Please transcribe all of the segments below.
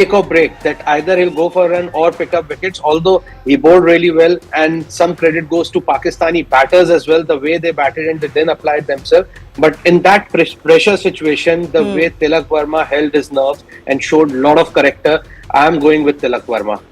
make or break, that either he'll go for a run or pick up wickets, although he bowled really well, and some credit goes to Pakistani batters as well, the way they batted and they didn't apply themselves. But in that pressure situation, the way Tilak Verma held his nerves and showed a lot of character, I'm going with Tilak Verma.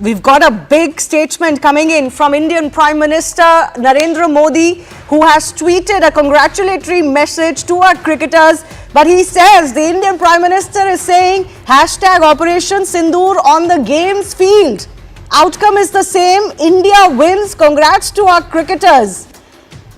We've got a big statement coming in from Indian Prime Minister Narendra Modi, who has tweeted a congratulatory message to our cricketers. But he says the Indian Prime Minister is saying hashtag Operation Sindoor on the games field. Outcome is the same. India wins. Congrats to our cricketers.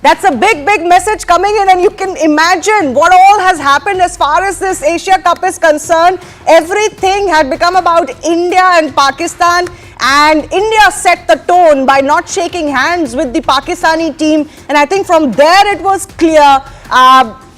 That's a big message coming in, and you can imagine what all has happened as far as this Asia Cup is concerned. Everything had become about India and Pakistan, and India set the tone by not shaking hands with the Pakistani team. And I think from there it was clear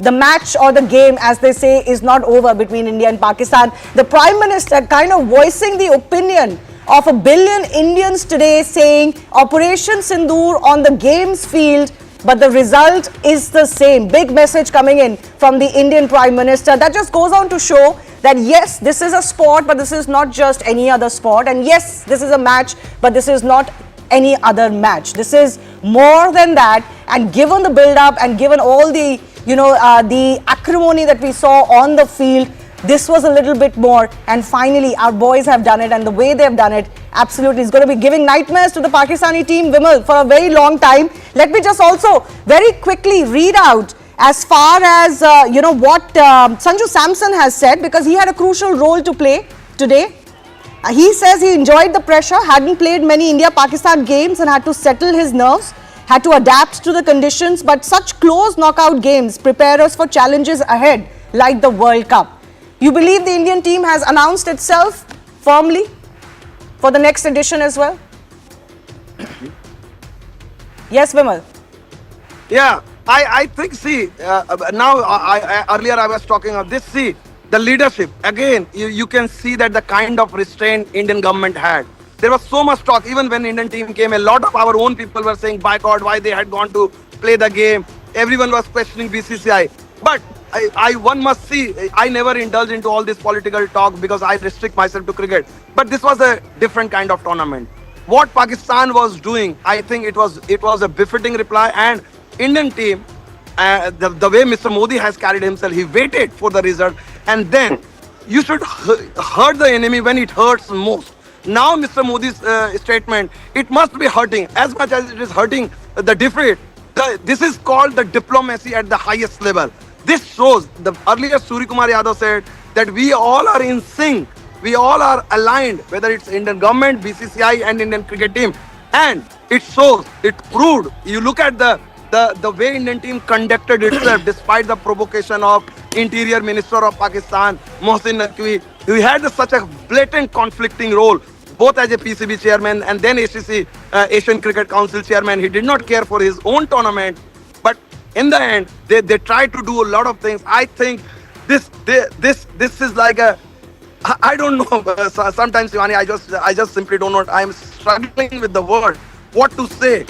the match, or the game as they say, is not over between India and Pakistan. The Prime Minister kind of voicing the opinion of 1 billion Indians today, saying Operation Sindoor on the games field, but the result is the same. Big message coming in from the Indian Prime Minister. That just goes on to show that yes, this is a sport, but this is not just any other sport. And yes, this is a match, but this is not any other match. This is more than that. And given the build-up and given all the, the acrimony that we saw on the field, this was a little bit more. And finally, our boys have done it, and the way they have done it, absolutely, is going to be giving nightmares to the Pakistani team, Vimal, for a very long time. Let me just also very quickly read out as far as, what Sanju Samson has said, because he had a crucial role to play today. He says he enjoyed the pressure, hadn't played many India-Pakistan games and had to settle his nerves, had to adapt to the conditions, but such close knockout games prepare us for challenges ahead, like the World Cup. You believe the Indian team has announced itself firmly for the next edition as well? Yes, Vimal? Yeah, I think, see, now earlier I was talking of this, see, the leadership, again, you can see that the kind of restraint Indian government had. There was so much talk, even when Indian team came, a lot of our own people were saying boycott, why they had gone to play the game. Everyone was questioning BCCI. But one must see, I never indulge into all this political talk because I restrict myself to cricket. But this was a different kind of tournament. What Pakistan was doing, I think it was a befitting reply. And Indian team, the way Mr. Modi has carried himself, he waited for the result. And then you should hurt the enemy when it hurts most. Now Mr. Modi's statement, it must be hurting as much as it is hurting the defeat. This is called the diplomacy at the highest level. This shows, the earlier Surya Kumar Yadav said that we all are in sync. We all are aligned, whether it's Indian government, BCCI and Indian cricket team. And it shows, it proved. You look at the way Indian team conducted itself despite the provocation of Interior Minister of Pakistan, Mohsin Naqvi. He had such a blatant conflicting role, both as a PCB chairman and then ACC, Asian Cricket Council chairman. He did not care for his own tournament. But in the end, they tried to do a lot of things. I think this is like a, I don't know. Sometimes, Shivani, I just simply don't know. I'm struggling with the word, what to say.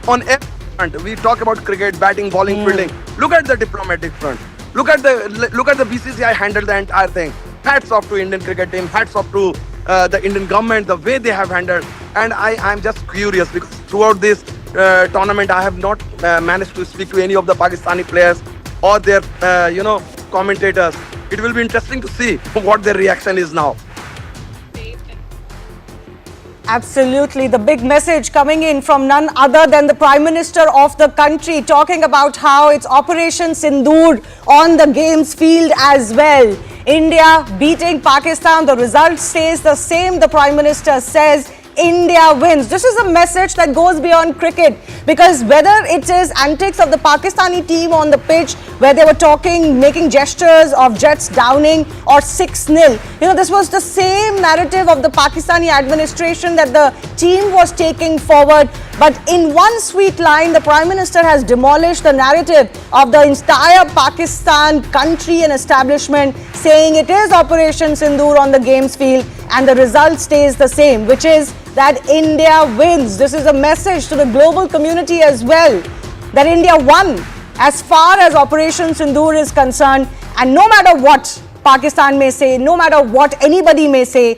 On every front, we talk about cricket, batting, bowling, fielding. Look at the diplomatic front. Look at the BCCI handled the entire thing. Hats off to Indian cricket team. Hats off to the Indian government, the way they have handled. And I'm just curious because throughout this tournament, I have not managed to speak to any of the Pakistani players or their, commentators. It will be interesting to see what their reaction is now. Absolutely. The big message coming in from none other than the Prime Minister of the country, talking about how it's Operation Sindoor on the games field as well. India beating Pakistan. The result stays the same. The Prime Minister says India wins. This is a message that goes beyond cricket, because whether it is antics of the Pakistani team on the pitch where they were talking, making gestures of jets downing, or 6-0, this was the same narrative of the Pakistani administration that the team was taking forward. But in one sweet line, the Prime Minister has demolished the narrative of the entire Pakistan country and establishment, saying it is Operation Sindoor on the games field, and the result stays the same, which is that India wins. This is a message to the global community as well, that India won as far as Operation Sindoor is concerned. And no matter what, Pakistan may say, no matter what anybody may say,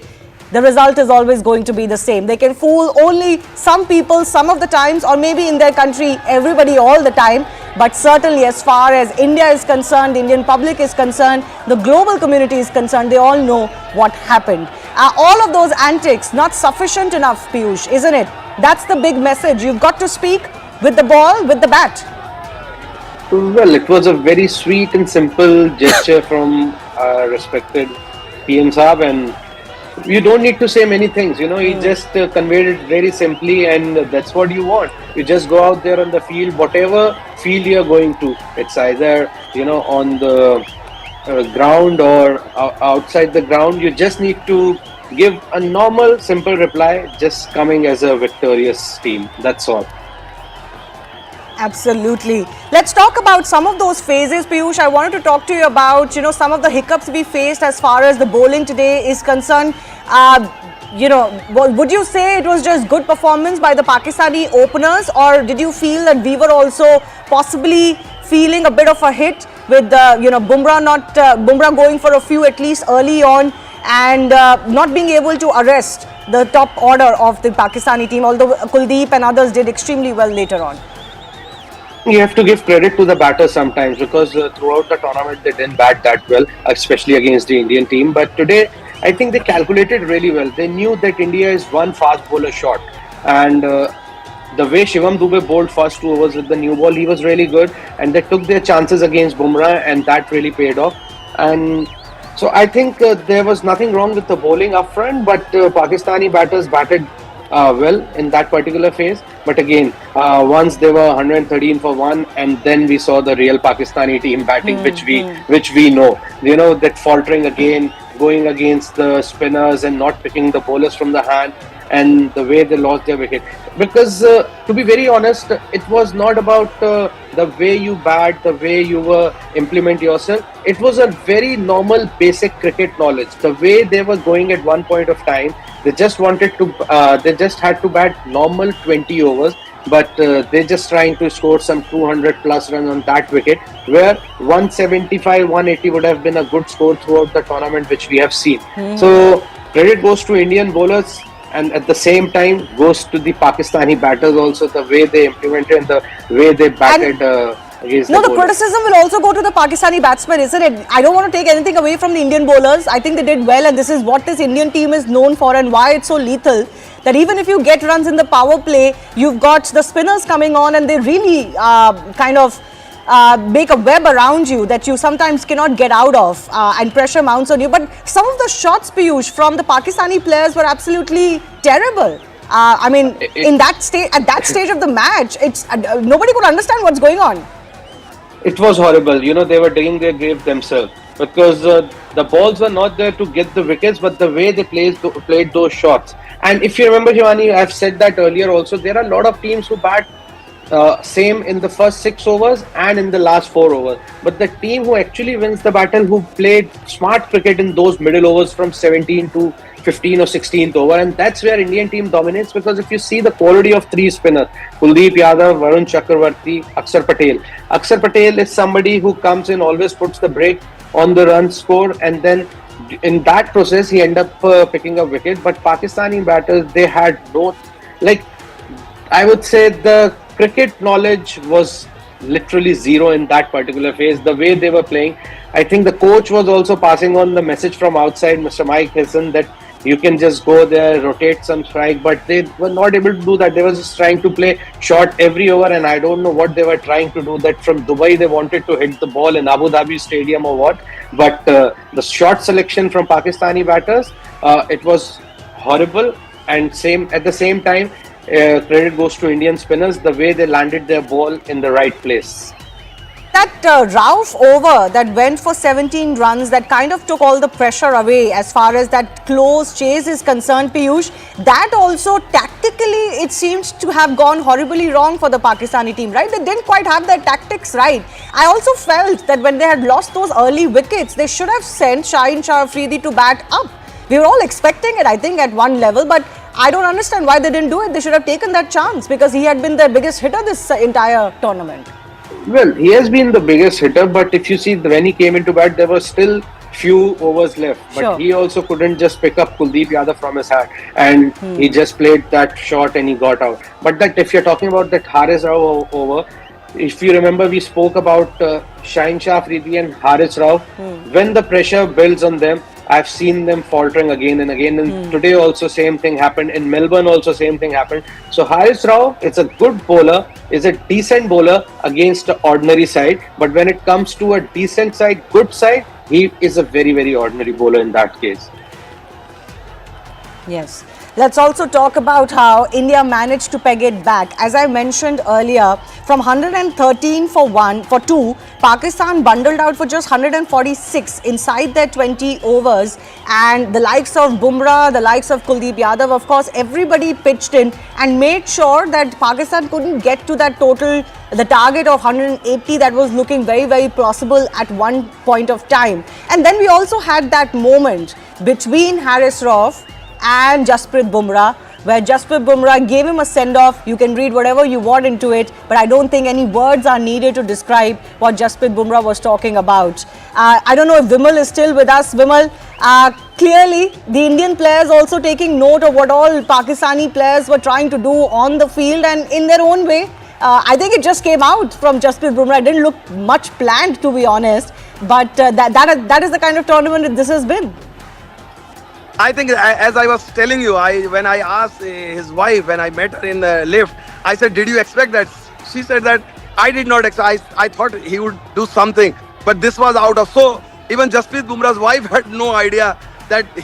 the result is always going to be the same. They can fool only some people some of the times, or maybe in their country everybody all the time. But certainly as far as India is concerned, the Indian public is concerned, the global community is concerned, they all know what happened. All of those antics not sufficient enough, Piyush, isn't it? That's the big message. You've got to speak with the ball, with the bat. Well, it was a very sweet and simple gesture from respected PM Saab, and you don't need to say many things. You know, he just conveyed it very simply, and that's what you want. You just go out there on the field, whatever field you're going to. It's either, you know, on the ground or outside the ground. You just need to give a normal, simple reply, just coming as a victorious team. That's all. Absolutely. Let's talk about some of those phases, Piyush. I wanted to talk to you about, you know, some of the hiccups we faced as far as the bowling today is concerned. You know, would you say it was just good performance by the Pakistani openers, or did you feel that we were also possibly feeling a bit of a hit with, you know, Bumrah going for a few at least early on, and not being able to arrest the top order of the Pakistani team, although Kuldeep and others did extremely well later on? You have to give credit to the batters sometimes, because throughout the tournament they didn't bat that well, especially against the Indian team. But today, I think they calculated really well. They knew that India is one fast bowler short, and the way Shivam Dube bowled first 2 overs with the new ball, he was really good, and they took their chances against Bumrah, and that really paid off. And so I think there was nothing wrong with the bowling up front, but Pakistani batters batted well in that particular phase. But again, once they were 113 for 1, and then we saw the real Pakistani team batting, which we know. You know, that faltering again, going against the spinners and not picking the bowlers from the hand, and the way they lost their wicket. Because to be very honest, it was not about the way you bat, the way you implement yourself. It was a very normal, basic cricket knowledge. The way they were going at one point of time, they just wanted to, they just had to bat normal 20 overs, but they're just trying to score some 200 plus runs on that wicket, where 175, 180 would have been a good score throughout the tournament, which we have seen. So credit goes to Indian bowlers, and at the same time goes to the Pakistani batters also, the way they implemented and the way they batted against the bowlers. Criticism will also go to the Pakistani batsmen, isn't it? I don't want to take anything away from the Indian bowlers. I think they did well, and this is what this Indian team is known for, and why it's so lethal. That even if you get runs in the power play, you've got the spinners coming on, and they really kind of make a web around you that you sometimes cannot get out of, and pressure mounts on you. But some of the shots, Piyush, from the Pakistani players were absolutely terrible. I mean, at that stage of the match, it's nobody could understand what's going on. It was horrible. You know, they were digging their grave themselves, because the balls were not there to get the wickets, but the way they played those shots. And if you remember, Shivani, I've said that earlier also, there are a lot of teams who bat same in the first 6 overs and in the last 4 overs. But the team who actually wins the battle, who played smart cricket in those middle overs from 17 to 15 or 16th over, and that's where Indian team dominates. Because if you see the quality of 3 spinners, Kuldeep Yadav, Varun Chakravarti, Akshar Patel. Akshar Patel is somebody who comes in, always puts the brake on the run score, and then in that process he ended up picking up wicket. But Pakistani batters, they had no, like, I would say the cricket knowledge was literally zero in that particular phase. The way they were playing, I think the coach was also passing on the message from outside, Mr. Mike Hesson, that you can just go there, rotate some strike, but they were not able to do that. They were just trying to play short every over, and I don't know what they were trying to do. That from Dubai they wanted to hit the ball in Abu Dhabi Stadium or what, but the short selection from Pakistani batters, it was horrible. And at the same time, credit goes to Indian spinners, the way they landed their ball in the right place. That Rauf over that went for 17 runs, that kind of took all the pressure away as far as that close chase is concerned, Piyush. That also tactically it seems to have gone horribly wrong for the Pakistani team, right? They didn't quite have their tactics right. I also felt that when they had lost those early wickets, they should have sent Shaheen Shah Afridi to bat up. We were all expecting it, I think, at one level, but I don't understand why they didn't do it. They should have taken that chance, because he had been their biggest hitter this entire tournament. Well, he has been the biggest hitter, but if you see when he came into bat, there were still few overs left, but Sure. he also couldn't just pick up Kuldeep Yadav from his hat, and he just played that shot and he got out. But that, if you're talking about that Haris Rao over, if you remember, we spoke about Shaheen Shah Afridi and Haris Rao. When the pressure builds on them, I've seen them faltering again and again. And today also same thing happened. In Melbourne also same thing happened. So Haris Rao is a good bowler, is a decent bowler against the ordinary side. But when it comes to a decent side, good side, he is a very, very ordinary bowler in that case. Yes. Let's also talk about how India managed to peg it back. As I mentioned earlier, from 113 for 2, Pakistan bundled out for just 146 inside their 20 overs. And the likes of Bumrah, the likes of Kuldeep Yadav, of course, everybody pitched in and made sure that Pakistan couldn't get to that total, the target of 180 that was looking very, very plausible at one point of time. And then we also had that moment between Haris Rauf and Jasprit Bumrah, where Jasprit Bumrah gave him a send-off. You can read whatever you want into it, but I don't think any words are needed to describe what Jasprit Bumrah was talking about. I don't know if Vimal is still with us. Vimal, clearly the Indian players also taking note of what all Pakistani players were trying to do on the field and in their own way. I think it just came out from Jasprit Bumrah. It didn't look much planned, to be honest, but that is the kind of tournament that this has been. I think, as I was telling you, when I asked his wife, when I met her in the lift, I said, did you expect that? She said that I did not expect. I thought he would do something, but this was out of. So even Jasprit Bumrah's wife had no idea that he